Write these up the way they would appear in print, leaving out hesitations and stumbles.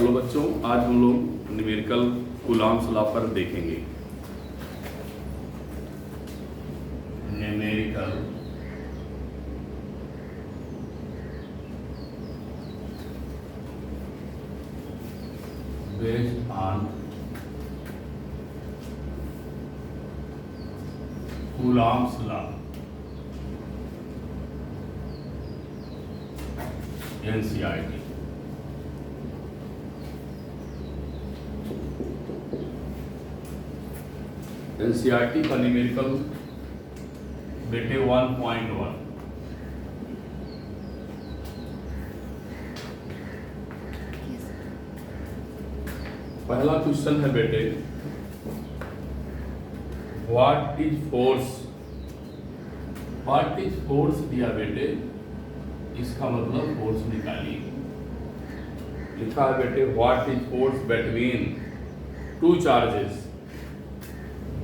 Hello बच्चों, आज हम लोग न्यूमेरिकल कूलॉम्स लॉ पर देखेंगे। Numerical based on Coulomb's law, NCERT. NCERT का न्यूमेरिकल बेटे 1.1। पहला क्वेश्चन है बेटे, what is force. What is force दिया बेटे, इसका मतलब फोर्स निकालिए। लिखा है बेटे, what is force between two charges.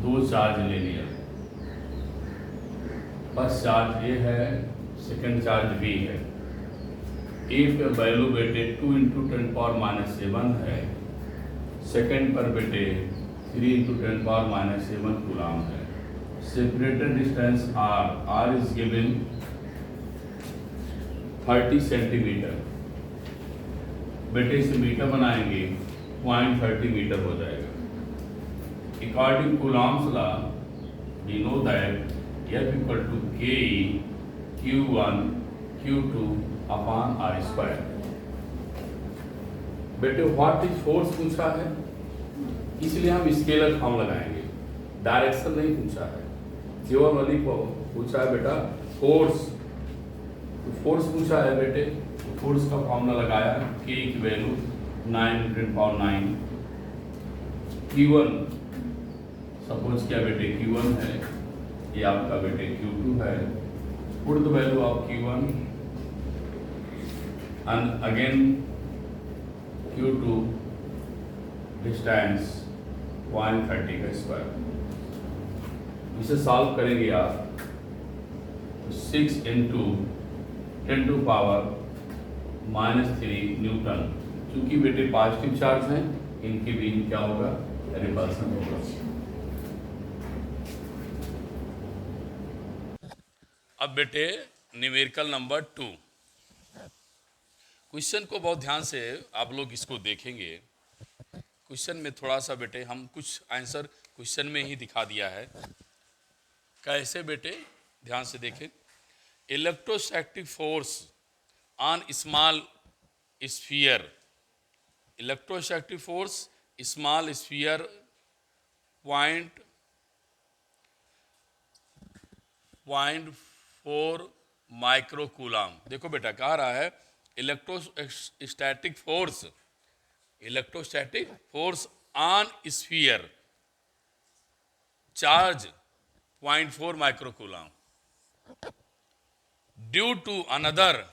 दो चार्ज ले लिया, फर्स्ट चार्ज ए है, सेकंड चार्ज बी है। ए पे वैल्यू बेटे 2 × 10⁻⁻7 है, सेकंड पर बेटे 3 × 10⁻⁻7 कूलॉम है। Separated distance r is given 30 centimetre. बेटे इसे मीटर बनाएंगे, 0.30 मीटर हो जाएगा। According to Coulomb's law, we know that F equal to Ke Q1 Q2 upon R square। बेटे व्हाट इज फोर्स पूछा है, इसलिए हम स्केलर फॉर्म लगाएंगे, डायरेक्शन नहीं पूछा है। जियोमेट्री को पूछा है बेटा फोर्स, तो फोर्स पूछा है बेटे, तो फोर्स का फॉर्मूला लगाया, K की वैल्यू 9 × 10⁹। Q1 सपोज क्या बेटे Q1 है, ये आपका बेटे Q2 है। Put the value of Q1 and again Q2, distance 0.30 का स्क्वायर। इसे सॉल्व करेंगे आप, तो 6 × 10⁻³ न्यूटन। क्योंकि बेटे पॉजिटिव चार्ज हैं, इनके बीच क्या होगा, रिपल्सन होगा। अब बेटे न्यूमेरिकल नंबर 2, क्वेश्चन को बहुत ध्यान से आप लोग इसको देखेंगे। क्वेश्चन में थोड़ा सा बेटे हम कुछ आंसर क्वेश्चन में ही दिखा दिया है। कैसे बेटे, ध्यान से देखें। Electrostatic force on small sphere. Electrostatic force small sphere 0.4 microcoulomb. देखो बेटा कह रहा है electrostatic force on sphere charge 0.4 microcoulomb due to another,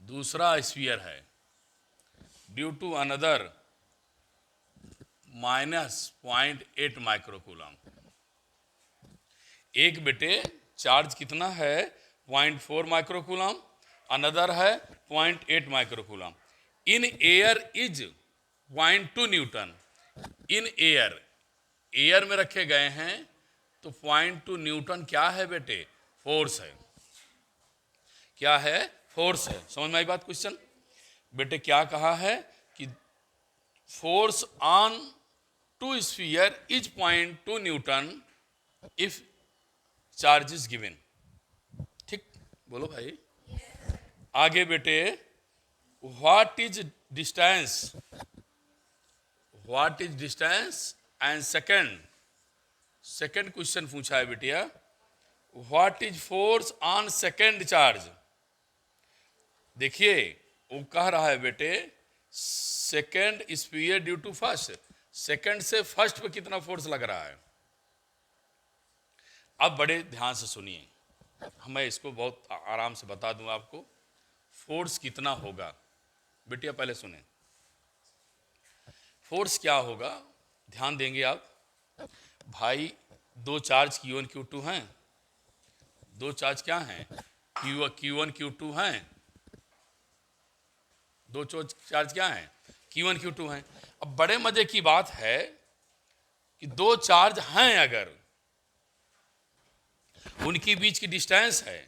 दूसरा स्फीयर है, ड्यू टू अनदर -0.8 माइक्रोकूलम। एक बेटे चार्ज कितना है 0.4 माइक्रोकूलम, अनदर है 0.8 microcoulomb. In air is 0.2 Newton. In air में रखे गए हैं, तो 0.2 न्यूटन क्या है बेटे, फोर्स है। क्या है, फोर्स है। समझ में आई बात। क्वेश्चन बेटे क्या कहा है कि force on two sphere is 0.2 newton if charge is given. ठीक, बोलो भाई। आगे बेटे what is distance, what is distance and second question पूछा है बेटिया, what is force on second charge. देखिए वो कह रहा है बेटे second sphere due to first, second से फर्स्ट पे कितना फोर्स लग रहा है। अब बड़े ध्यान से सुनिए, मैं इसको बहुत आराम से बता दूं आपको फोर्स कितना होगा। बेटिया पहले सुने, फोर्स क्या होगा, ध्यान देंगे आप। भाई दो चार्ज Q1 Q2 हैं, दो चार्ज क्या हैं, Q1 Q2 हैं। दो चार्ज क्या हैं, Q1 Q2 हैं। अब बड़े मजे की बात है कि दो चार्ज हैं, अगर उनके बीच की डिस्टेंस है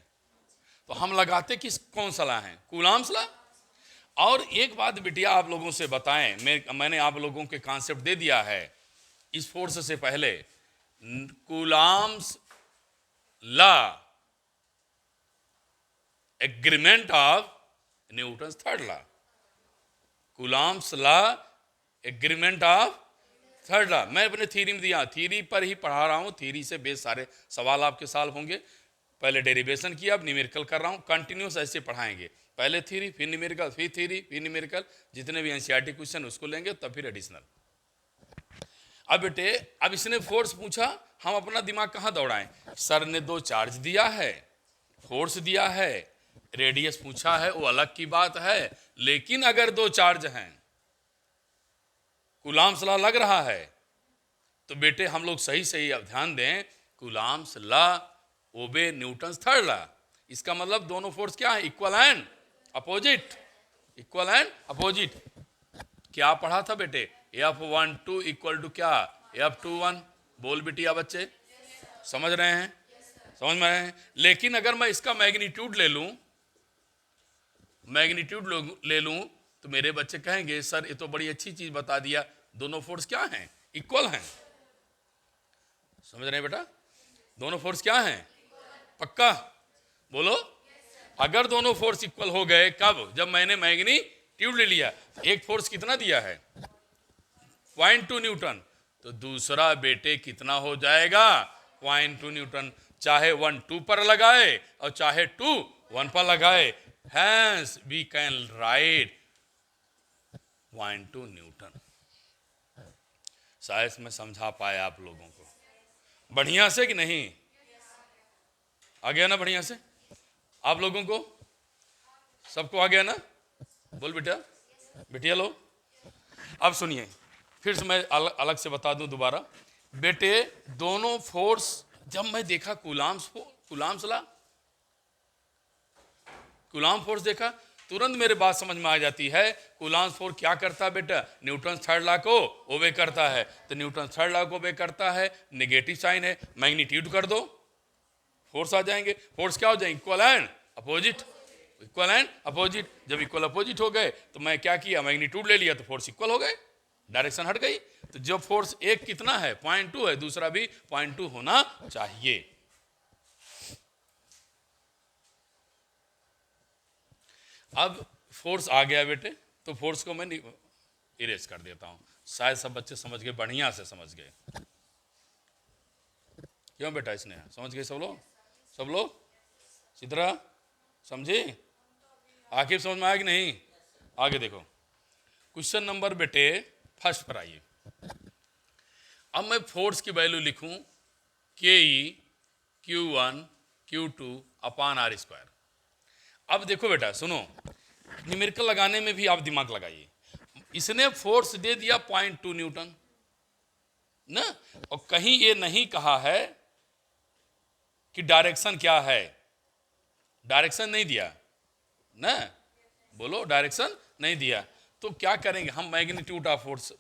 तो हम लगाते किस कौन सा लॉ है? Coulomb's law. और एक बात बिटिया आप लोगों से बताएं, मैंने आप लोगों के कॉन्सेप्ट दे दिया है इस फोर्स से पहले। Coulomb's law agreement of Newton's third law. Coulomb's law agreement of third law. मैं अपने थ्योरी में दिया, थ्योरी पर ही पढ़ा रहा हूं, थ्योरी से बेस सारे सवाल आपके सॉल्व होंगे। पहले डेरिवेशन किया, अब न्यूमेरिकल कर रहा हूं, कंटिन्यूस ऐसे पढ़ाएंगे। पहले थ्योरी, फिर न्यूमेरिकल, फिर थ्योरी, फिर न्यूमेरिकल, जितने भी एनसीईआरटी क्वेश्चन उसको लेंगे, तब फिर एडिशनल। अब बेटे, अब इसने फोर्स पूछा, हम अपना दिमाग कहां दौड़ाएं? सर ने दो चार्ज दिया है, फोर्स दिया है, रेडियस पूछा है, वो अलग की बात है। लेकिन अगर दो चार्ज हैं, कूलॉम्स लॉ लग रहा है, तो बेटे हम लोग सही सही अब ध्यान दें, कूलॉम्स लॉ ओबे न्यूटन्स थर्ड लॉ। इसका मतलब दोनों फोर्स क्या है? Equal and opposite. Equal and opposite. क्या पढ़ा था बेटे? F12 इक्वल टू क्या? F21। बोल बिटिया बच्चे, समझ रहे हैं? समझ में रहे हैं? लेकिन अगर मैं इसका मैग्नीट्यूड ले लूं, मैग्नीट्यूड ले लूं, तो मेरे बच्चे कहेंगे सर ये तो बड़ी अच्छी चीज बता दिया, दोनों फोर्स क्या हैं? इक्वल हैं। समझ रहे हैं बेटा? दोनों फोर्स क्या हैं? पक्का बोलो। अगर दोनों फोर्स इक्वल हो गए, कब? जब मैंने मैग्नीट्यूड ले लिया। एक फोर्स कितना दिया है? 0.2 न्यूटन, तो दूसरा बेटे कितना हो जाएगा? 0.2 न्यूटन। चाहे 1 2 पर लगाए और चाहे 2 1 पर लगाए, hence we can write 0.2 newton. शायद मैं समझा पाया आप लोगों को बढ़िया से कि नहीं? आ गया ना बढ़िया से आप लोगों को? सबको आ गया ना? बोल बेटा, बिटिया लो। अब सुनिए, फिर से मैं अलग से बता दूं दोबारा। बेटे दोनों फोर्स, जब मैं देखा कूलॉम्स लॉ, कूलॉम फोर्स देखा, तुरंत मेरे बात समझ में आ जाती है। कूलॉम फोर्स क्या करता है बेटा? न्यूटन थर्ड लॉ को ओबे करता है। तो न्यूटन थर्ड लॉ को ओबे करता है, नेगेटिव साइन है, मैग्नीट्यूड कर दो, फोर्स आ जाएंगे। फोर्स क्या हो जाएंगे? Equal and opposite. Equal and opposite. जब इक्वल अपोजिट हो गए तो मैं क्या किया? मैग्नीट्यूड ले लिया, तो फोर्स इक्वल हो गए, डायरेक्शन हट गई। तो जब फोर्स एक कितना है? 0.2 है, दूसरा भी 0.2 होना चाहिए। अब फोर्स आ गया बेटे, तो फोर्स को मैं इरेज कर देता हूं। शायद सब बच्चे समझ गए, बढ़िया से समझ गए। क्यों बेटा? इसने समझ गए सब लोग? सब लोग चित्रा समझे? आखिर समझ में आया कि नहीं? आगे देखो, क्वेश्चन नंबर बेटे फर्स्ट पर आइए। अब मैं फोर्स की वैल्यू लिखूं KE Q1 Q2 अपान R²। अब देखो बेटा सुनो, न्यूमेरिकल लगाने में भी आप दिमाग लगाइए। इसने फोर्स दे दिया 0.2 न्यूटन ना, और कहीं ये नहीं कहा है कि डायरेक्शन क्या है। डायरेक्शन नहीं दिया ना, बोलो, डायरेक्शन नहीं दिया। तो क्या करेंगे हम? Magnitude of force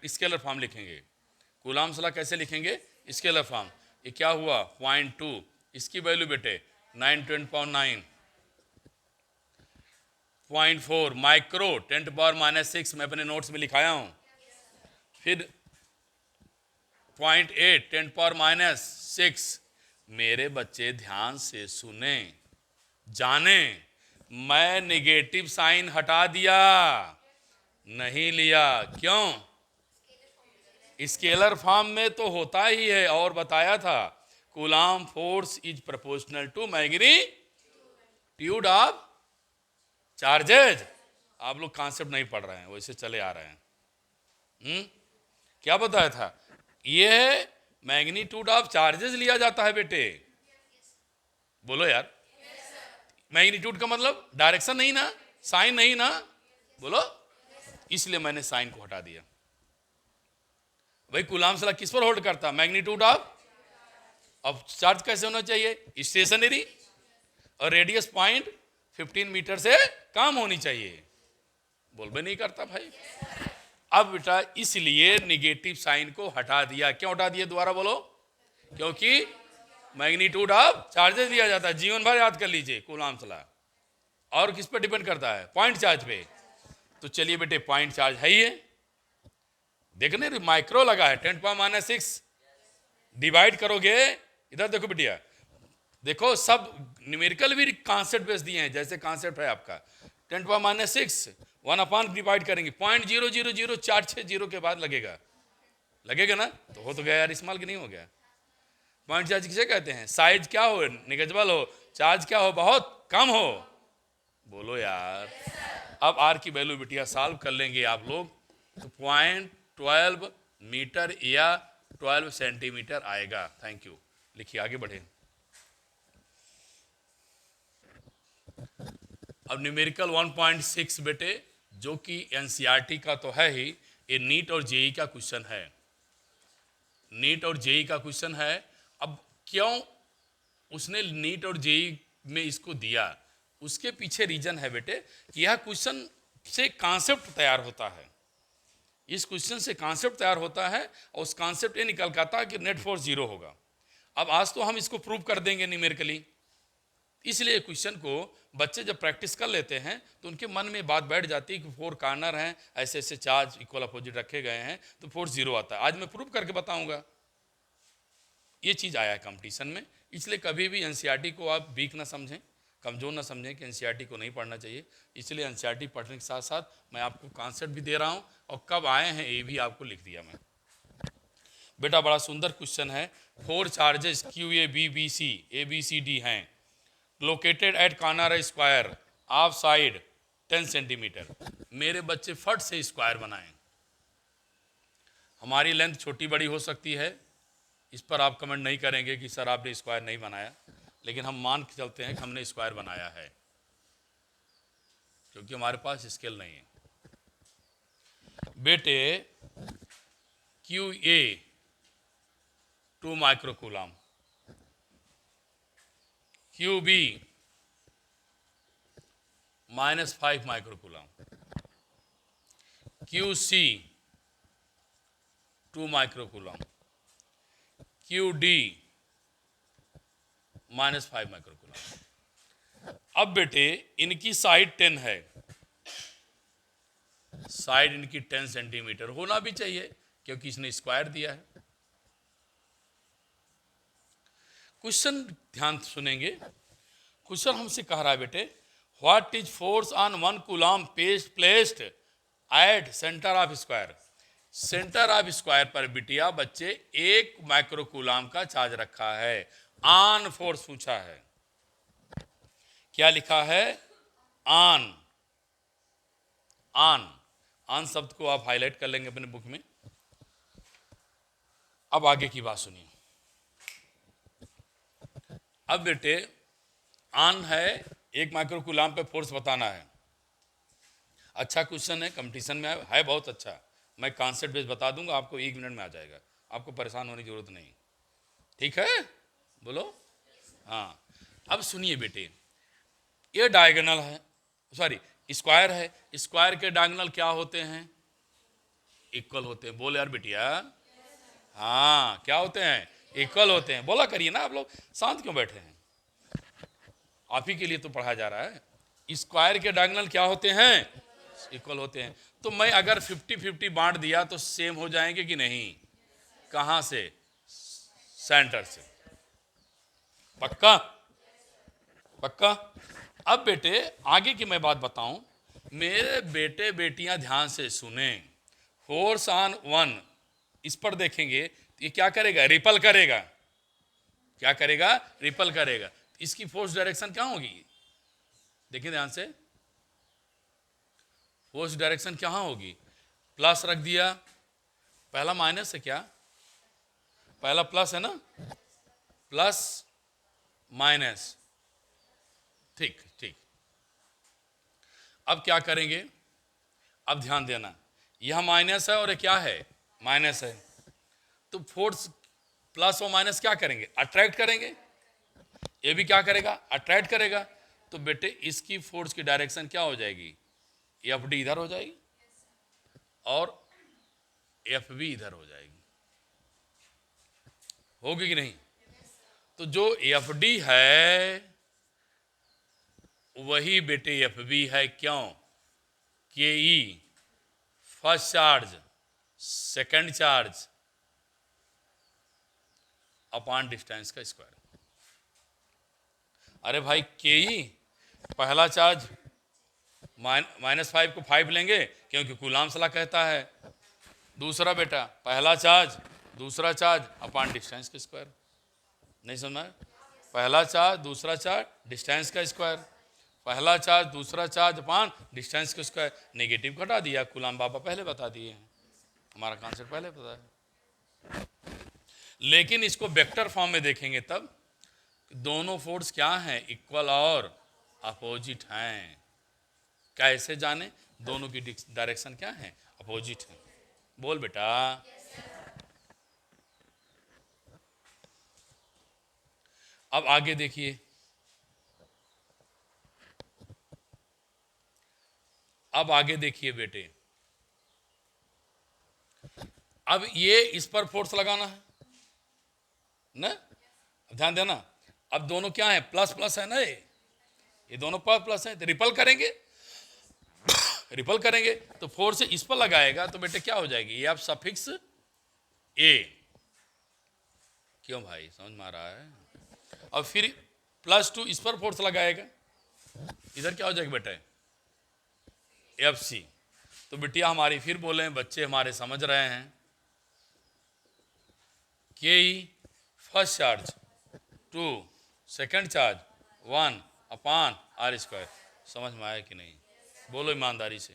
scalar form लिखेंगे। कूलॉम्स लॉ कैसे लिखेंगे? Scalar form. ये क्या हुआ? 0.2, इसकी वैल्यू बेटे 9 × 10⁻⁹, 0.4 माइक्रो 10⁻⁻⁶, मैं अपने नोट्स में लिखाया हूं। फिर 0.8 10⁻⁻⁶। मेरे बच्चे ध्यान से सुने, जाने, मैं नेगेटिव साइन हटा दिया, नहीं लिया। क्यों? स्केलर फॉर्म में तो होता ही है, और बताया था coulomb force is proportional to magnitude of charges. आप लोग कॉन्सेप्ट नहीं पढ़ रहे हैं, वैसे चले आ रहे हैं। क्या बताया था? ये मैग्नीट्यूड ऑफ चार्जेस लिया जाता है बेटे। बोलो यार, मैग्नीट्यूड का मतलब डायरेक्शन नहीं ना, साइन नहीं ना, बोलो। इसलिए मैंने साइन को हटा दिया। भाई कूलॉम्स लॉ किस पर होल्ड करता? Magnitude of. अब चार्ज कैसे होना चाहिए? स्टेशनरी, और रेडियस 0.15 मीटर से कम होनी चाहिए। बोल भी नहीं करता भाई। अब बेटा इसलिए निगेटिव साइन को हटा दिया। क्यों हटा दिया दोबारा बोलो? क्योंकि मैग्नीट्यूड ऑफ चार्जेस दिया जाता है, जीवन भर याद कर लीजिए कूलॉम्स लॉ। और किस पर डिपेंड करता है? पॉइंट चार्ज पे। तो चलिए बेटे पॉइंट चार्ज है ही है, देखने माइक्रो लगा है, 10⁻⁻⁶ डिवाइड करोगे, इधर देखो बेटिया, देखो सब न्यूमेरिकल भी कॉन्सेप्ट बेस दिए हैं, जैसे कॉन्सेप्ट है आपका 10⁻⁶ 1 डिवाइड करेंगे 0.000460 के बाद लगेगा ना, तो हो तो गया यार, इस्तेमाल की नहीं हो गया। पॉइंट चार्ज किसे कहते हैं? साइज क्या हो, निगेटिव हो, चार्ज क्या हो, बहुत कम हो। बोलो यार। अब आर की वैल्यू बिटिया सॉल्व कर लेंगे आप लोग, तो 0.12 मीटर या 12 सेंटीमीटर आएगा। Thank you. लिखिए आगे बढ़े। अब न्यूमेरिकल 1.6 बेटे, जो कि एनसीईआरटी का तो है ही, ये नीट और जेई का क्वेश्चन है। नीट और जेई का क्वेश्चन है। अब क्यों उसने नीट और जेई में इसको दिया, उसके पीछे रीजन है बेटे कि यह क्वेश्चन से कॉन्सेप्ट तैयार होता है। इस क्वेश्चन से कॉन्सेप्ट तैयार होता है और उस कॉन्सेप्ट ये निकल कर आता है कि नेट फोर्स 0 होगा। अब आज तो हम इसको प्रूव कर देंगे न्यूमेरिकली, इसलिए क्वेश्चन को बच्चे जब प्रैक्टिस कर लेते हैं तो उनके मन में बात बैठ जाती है कि 4 कॉर्नर हैं, ऐसे ऐसे चार्ज इक्वल अपोजिट रखे गए हैं, तो फोर्स 0 आता है। आज मैं प्रूव करके बताऊंगा। ये चीज़ आया है कंपटीशन में, इसलिए कभी भी एनसीईआरटी को आप वीक ना समझें, कमज़ोर ना समझें कि एनसीईआरटी को नहीं पढ़ना चाहिए। इसलिए एनसीईआरटी पढ़ने के साथ साथ मैं आपको कॉन्सेप्ट भी दे रहा हूँ और कब आए हैं ये भी आपको लिख दिया मैं। बेटा बड़ा सुंदर क्वेश्चन है। 4 charges Q A B C D हैं, located at corner square of side 10 centimetre. मेरे बच्चे फट से स्क्वायर बनाएं। हमारी लेंथ छोटी बड़ी हो सकती है, इस पर आप कमेंट नहीं करेंगे कि सर आपने स्क्वायर नहीं बनाया, लेकिन हम मान के चलते हैं कि हमने स्क्वायर बनाया है, क्योंकि हमारे पास स्केल नहीं है। बेटे Q A 2 microcoulomb, Q B -5 microcoulomb, Q C 2 microcoulomb, Q D -5 microcoulomb. अब बेटे इनकी साइड 10 है, साइड इनकी 10 सेंटीमीटर होना भी चाहिए क्योंकि इसने स्क्वायर दिया है। क्वेश्चन ध्यान सुनेंगे। क्वेश्चन हमसे कह रहा है बेटे, what is force on 1 coulomb placed at centre of square. Centre of square पर बिटिया बच्चे 1 माइक्रोकूलम का चार्ज रखा है। ऑन फोर्स पूछा है, क्या लिखा है? ऑन। ऑन ऑन शब्द को आप हाईलाइट कर लेंगे अपने बुक में। अब आगे की बात सुनिए। अब बेटे ऑन है, 1 माइक्रोकूलम पे फोर्स बताना है। अच्छा क्वेश्चन है, कंपटीशन में है बहुत अच्छा। मैं कॉन्सेप्ट बेस बता दूंगा आपको, 1 मिनट में आ जाएगा, आपको परेशान होने की जरूरत नहीं। ठीक है, बोलो हाँ। अब सुनिए बेटे, ये डायगोनल है, सॉरी स्क्वायर है। स्क्वायर के डायगोनल क्या होते हैं? इक्वल होते हैं। बोल यार बिटिया। हाँ, क्या होते हैं? इक्वल होते हैं। बोला करिए ना, आप लोग शांत क्यों बैठे हैं? आप ही के लिए तो पढ़ा जा रहा है। स्क्वायर के डायगोनल क्या होते हैं? इक्वल होते हैं। तो मैं अगर 50-50 बांट दिया तो सेम हो जाएंगे कि नहीं? कहां से? सेंटर से। पक्का? पक्का। अब बेटे आगे की मैं बात बताऊं, मेरे बेटे बेटियां ध्यान से सुने। फोर्स ऑन 1, इस पर देखेंगे तो ये क्या करेगा? रिपल करेगा। क्या करेगा? रिपल करेगा। इसकी फोर्स डायरेक्शन क्या होगी? देखिए ध्यान से, फोर्स डायरेक्शन क्या होगी? प्लस रख दिया, पहला माइनस है क्या? पहला प्लस है ना, प्लस माइनस, ठीक ठीक। अब क्या करेंगे? अब ध्यान देना, यह माइनस है और ये क्या है? माइनस है। तो फोर्स प्लस और माइनस क्या करेंगे? अट्रैक्ट करेंगे। ये भी क्या करेगा? अट्रैक्ट करेगा। तो बेटे इसकी फोर्स की डायरेक्शन क्या हो जाएगी? एफ डी इधर हो जाएगी और एफ बी इधर हो जाएगी, होगी कि नहीं? तो जो एफ डी है वही बेटे एफ बी है। क्यों? K E first charge second charge upon distance का स्क्वायर। अरे भाई के ई पहला चार्ज -5 को 5 लेंगे क्योंकि कूलाम सला कहता है। दूसरा बेटा पहला चार्ज दूसरा चार्ज अपॉन डिस्टेंस का स्क्वायर। नहीं समझ? पहला चार्ज दूसरा चार्ज डिस्टेंस का स्क्वायर, पहला चार्ज दूसरा चार्ज अपॉन डिस्टेंस का स्क्वायर। नेगेटिव घटा दिया, कूलाम बाबा पहले बता दिए हैं, हमारा कॉन्सेप्ट पहले पता है। लेकिन इसको वेक्टर फॉर्म में देखेंगे तब दोनों फोर्स क्या हैं? इक्वल और अपोजिट हैं। कैसे जाने? दोनों की डायरेक्शन क्या है? अपोजिट है। बोल बेटा। अब आगे देखिए, अब आगे देखिए बेटे, अब ये इस पर फोर्स लगाना है ना, ध्यान देना। अब दोनों क्या है? प्लस प्लस है ना, ये दोनों प्लस प्लस है, तो रिपल करेंगे, रिपल करेंगे तो फोर्स इस पर लगाएगा तो बेटे क्या हो जाएगी? ये आप सफिक्स ए। क्यों भाई, समझ में आ रहा है? और फिर +2 इस पर फोर्स लगाएगा, इधर क्या हो जाएगा बेटा? F C. तो बिटिया हमारी फिर बोले, बच्चे हमारे समझ रहे हैं, K E first charge 2 second charge 1 upon R square. समझ में आया कि नहीं? बोलो ईमानदारी से,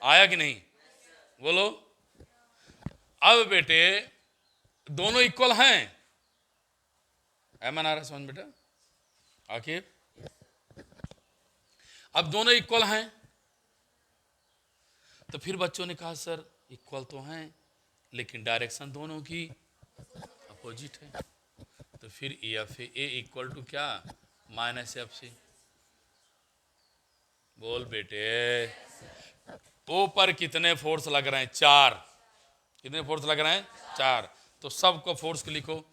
आया कि नहीं? बोलो। अब बेटे दोनों इक्वल हैं, आ रहा समझ बेटा? आखिर अब दोनों इक्वल हैं, तो फिर बच्चों ने कहा सर इक्वल तो हैं लेकिन डायरेक्शन दोनों की अपोजिट है। तो फिर एफ ए इक्वल टू क्या? -FC। बोल बेटे। ओ पर कितने फोर्स लग रहे हैं? 4। कितने फोर्स लग रहे हैं? 4। तो सबको फोर्स को लिखो,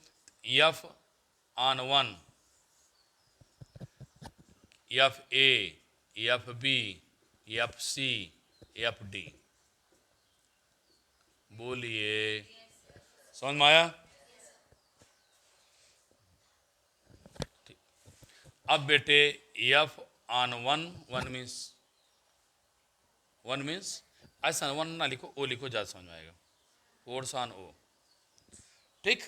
F/1, FA, FB, FC, FD। बोलिए, समझ में आया? अब बेटे F/1 1 मीन्स ऐसा 1 ना लिखो, O लिखो, ज़्यादा समझ में आएगा। फोर्स ऑन O, ठीक।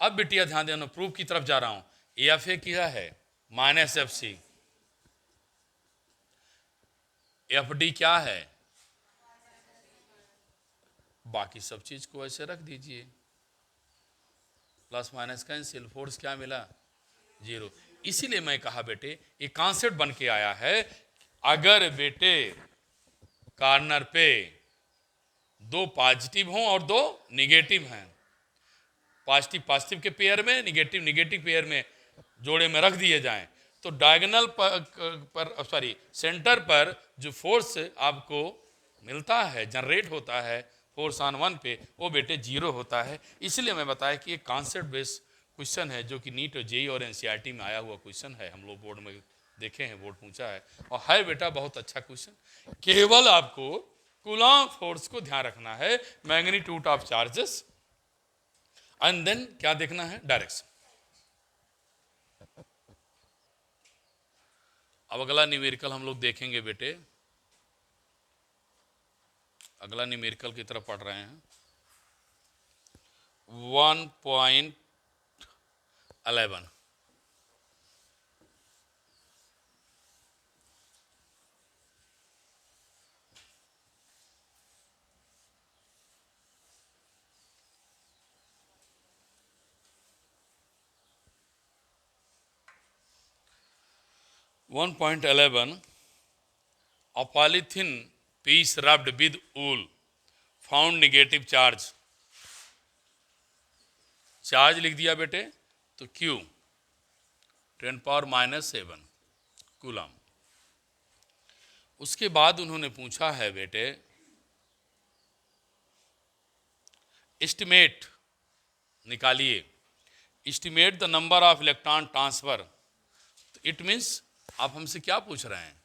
अब बेटिया ध्यान देना, प्रूफ की तरफ जा रहा हूं। एफ ए क्या है? -FC। एफ डी क्या है? बाकी सब चीज को ऐसे रख दीजिए, प्लस माइनस कैंसिल, फोर्स क्या मिला? 0। इसीलिए मैं कहा बेटे ये कॉन्सेप्ट बन के आया है। अगर बेटे कॉर्नर पे 2 पॉजिटिव हों और 2 निगेटिव हैं, पॉजिटिव पॉजिटिव के पेयर में, निगेटिव निगेटिव पेयर में जोड़े में रख दिए जाएं, तो डायगोनल पर सॉरी सेंटर पर जो फोर्स आपको मिलता है, जनरेट होता है फोर्स ऑन 1 पे, वो बेटे 0 होता है। इसलिए मैं बताया कि ये कॉन्सेप्ट बेस्ड क्वेश्चन है, जो कि नीट और जेई और एनसीईआरटी में आया हुआ क्वेश्चन है। हम लोग बोर्ड में देखे हैं, बोर्ड पूछा है, और है बेटा बहुत अच्छा क्वेश्चन। केवल आपको कूलॉम फोर्स को ध्यान रखना है, magnitude of charges, and then क्या देखना है? डायरेक्शन। अब अगला न्यूमेरिकल हम लोग देखेंगे बेटे, अगला न्यूमेरिकल की तरफ पढ़ रहे हैं। 1.11 1.11 A polythene piece rubbed with wool found negative charge। Charge लिख दिया बेटे, तो Q 10⁻⁻7 कूलम। उसके बाद उन्होंने पूछा है बेटे, एस्टिमेट निकालिए, estimate the number of electron transfer. It means आप हमसे क्या पूछ रहे हैं,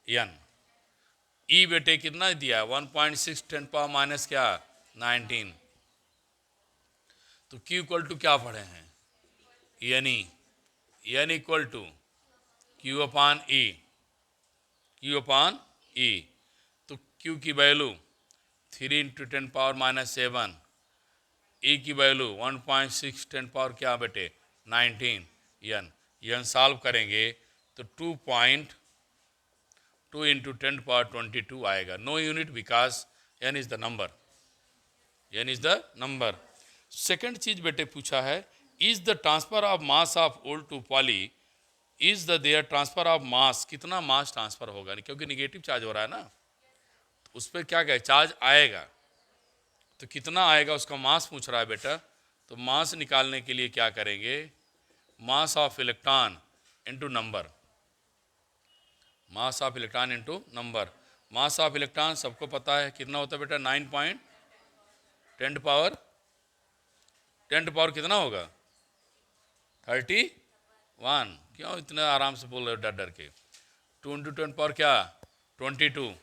एन। ई बेटे कितना दिया है, 1.6 10 पावर माइनस क्या 19। तो Q इक्वल टू क्या पढ़े हैं, N E, N equal to Q upon E, Q upon E. तो Q की वैल्यू 3 इंटू 10 पावर माइनस 7, ई की वैल्यू 1.6 10 पावर क्या बेटे 19 एन। एन सॉल्व करेंगे तो 2.2 इंटू 10 पावर 22 आएगा। No unit because N is the number, N is the number. Second चीज बेटे पूछा है, is the transfer of mass of old to poly, is the there transfer of mass, कितना mass transfer होगा, क्योंकि negative charge हो रहा है ना, तो उस पर क्या कहे चार्ज आएगा, तो कितना आएगा उसका मास पूछ रहा है बेटा। तो मास निकालने के लिए क्या करेंगे, मास of electron into number, mass of electron into number. Mass of electron सबको पता है कितना होता है बेटा, 9.10 पावर, 10 पावर कितना होगा 31। क्यों इतना आराम से बोल रहे हो डर डर के। 2 इंटू 10 पावर क्या 22।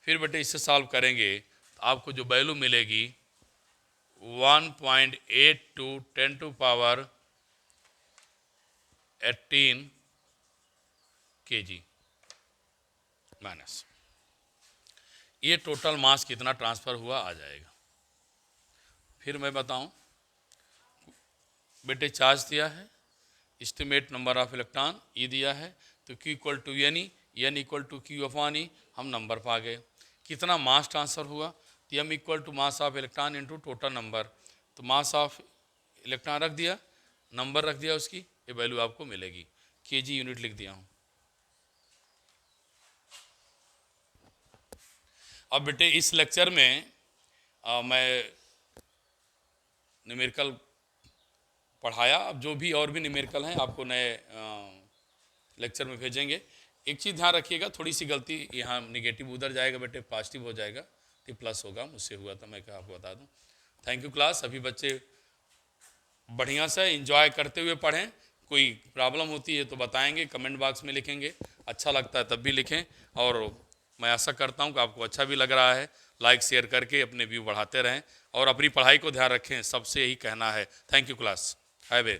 फिर बेटे इससे सॉल्व करेंगे तो आपको जो वैल्यू मिलेगी 1.82 10 टू पावर 18 kg माइनस, ये टोटल मास कितना ट्रांसफर हुआ आ जाएगा। फिर मैं बताऊं बेटे, चार्ज दिया है, estimate number of electron E दिया है, तो Q equal to N E, N equal to Q upon E, हम नंबर पा गए। कितना मास ट्रांसफर हुआ, तो M equal to mass of electron into total number, तो मास ऑफ इलेक्ट्रॉन रख दिया, नंबर रख दिया उसकी, ये वैल्यू आपको मिलेगी, kg यूनिट लिख दिया हूँ। अब बेटे इस लेक्चर में मैं न्यूमेरिकल पढ़ाया, अब जो भी और भी न्यूमेरिकल हैं आपको नए लेक्चर में भेजेंगे। एक चीज़ ध्यान रखिएगा, थोड़ी सी गलती यहाँ निगेटिव उधर जाएगा बेटे, पॉजिटिव हो जाएगा तो प्लस होगा, मुझसे हुआ था, मैं क्या आपको बता दूँ। थैंक यू क्लास, सभी बच्चे बढ़िया से एंजॉय करते हुए पढ़ें। कोई प्रॉब्लम होती है तो बताएंगे, कमेंट बॉक्स में लिखेंगे, अच्छा लगता है तब भी लिखें। और मैं आशा करता हूँ कि आपको अच्छा भी लग रहा है। लाइक शेयर करके अपने व्यू बढ़ाते रहें और अपनी पढ़ाई को ध्यान रखें, सबसे यही कहना है। Thank you class, have a